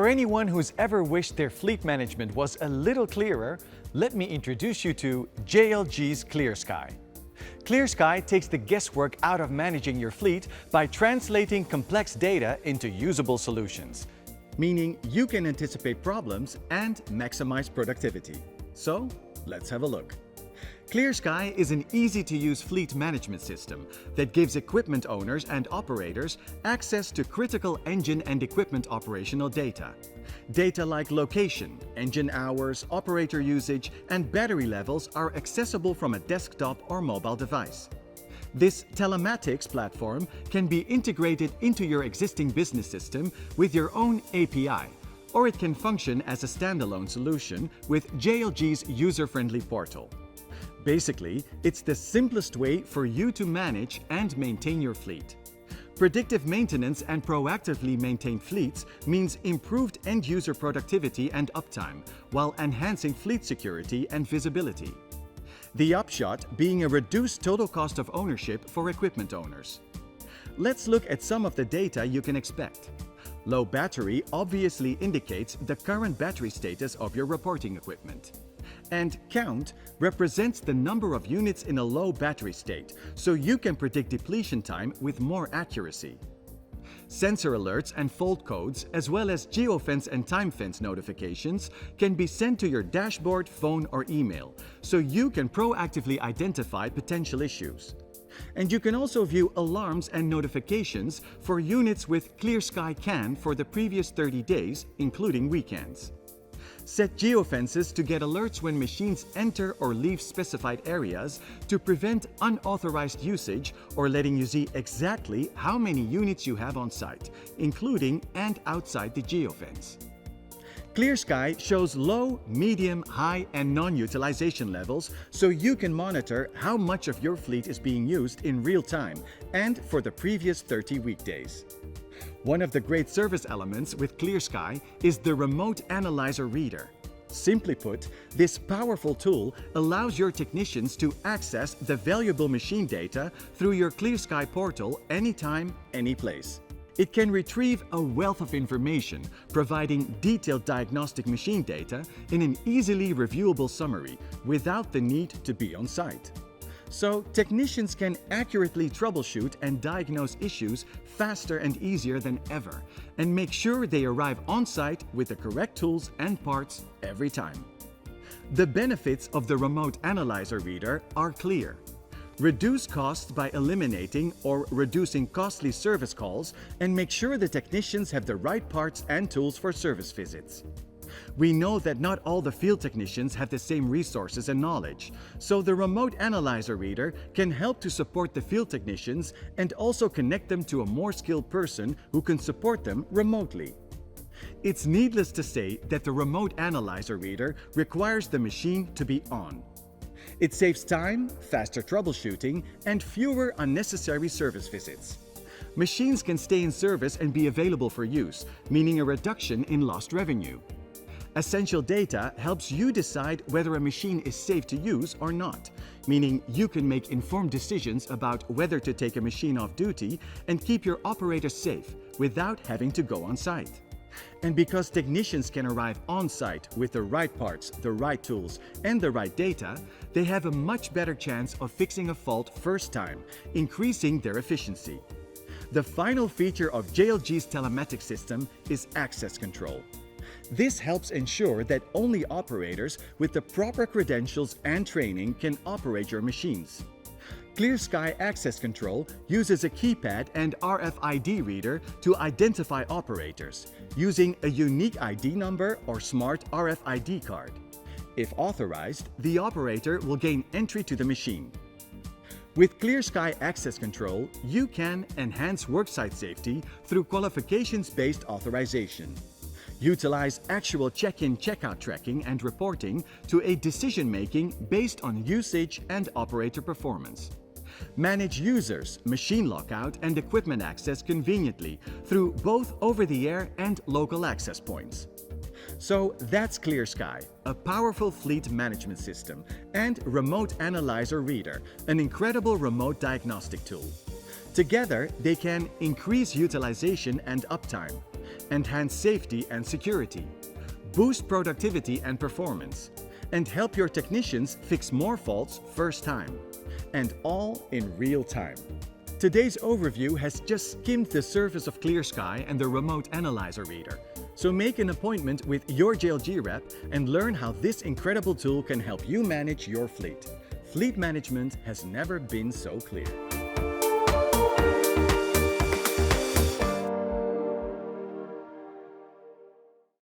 For anyone who's ever wished their fleet management was a little clearer, let me introduce you to JLG's Clearsky. Clearsky takes the guesswork out of managing your fleet by translating complex data into usable solutions, meaning you can anticipate problems and maximize productivity. So, let's have a look. Clearsky is an easy-to-use fleet management system that gives equipment owners and operators access to critical engine and equipment operational data. Data like location, engine hours, operator usage, and battery levels are accessible from a desktop or mobile device. This Telematics platform can be integrated into your existing business system with your own API, or it can function as a standalone solution with JLG's user-friendly portal. Basically, it's the simplest way for you to manage and maintain your fleet. Predictive maintenance and proactively maintained fleets means improved end-user productivity and uptime, while enhancing fleet security and visibility. The upshot being a reduced total cost of ownership for equipment owners. Let's look at some of the data you can expect. Low battery obviously indicates the current battery status of your reporting equipment. And count represents the number of units in a low battery state, so you can predict depletion time with more accuracy. Sensor alerts and fault codes, as well as Geofence and Timefence notifications, can be sent to your dashboard, phone, or email, so you can proactively identify potential issues. And you can also view alarms and notifications for units with Clearsky CAN for the previous 30 days, including weekends. Set geofences to get alerts when machines enter or leave specified areas to prevent unauthorized usage, or letting you see exactly how many units you have on site, including and outside the geofence. Clearsky shows low, medium, high, and non-utilization levels, so you can monitor how much of your fleet is being used in real time and for the previous 30 weekdays. One of the great service elements with Clearsky is the Remote Analyzer Reader. Simply put, this powerful tool allows your technicians to access the valuable machine data through your Clearsky portal anytime, anyplace. It can retrieve a wealth of information, providing detailed diagnostic machine data in an easily reviewable summary without the need to be on site. So technicians can accurately troubleshoot and diagnose issues faster and easier than ever, and make sure they arrive on site with the correct tools and parts every time. The benefits of the Remote Analyzer Reader are clear. Reduce costs by eliminating or reducing costly service calls, and make sure the technicians have the right parts and tools for service visits. We know that not all the field technicians have the same resources and knowledge, so the Remote Analyzer Reader can help to support the field technicians and also connect them to a more skilled person who can support them remotely. It's needless to say that the Remote Analyzer Reader requires the machine to be on. It saves time, faster troubleshooting, and fewer unnecessary service visits. Machines can stay in service and be available for use, meaning a reduction in lost revenue. Essential data helps you decide whether a machine is safe to use or not, meaning you can make informed decisions about whether to take a machine off duty and keep your operator safe without having to go on site. And because technicians can arrive on site with the right parts, the right tools, and the right data, they have a much better chance of fixing a fault first time, increasing their efficiency. The final feature of JLG's telematics system is access control. This helps ensure that only operators with the proper credentials and training can operate your machines. Clearsky Access Control uses a keypad and RFID reader to identify operators, using a unique ID number or smart RFID card. If authorized, the operator will gain entry to the machine. With Clearsky Access Control, you can enhance worksite safety through qualifications-based authorization. Utilize actual check-in, check-out tracking and reporting to aid decision-making based on usage and operator performance. Manage users, machine lockout, and equipment access conveniently through both over-the-air and local access points. So that's Clearsky, a powerful fleet management system, and Remote Analyzer Reader, an incredible remote diagnostic tool. Together, they can increase utilization and uptime, enhance safety and security, boost productivity and performance, and help your technicians fix more faults first time, and all in real time. Today's overview has just skimmed the surface of Clearsky and the remote analyzer reader. So make an appointment with your JLG rep and learn how this incredible tool can help you manage your fleet. Fleet management has never been so clear.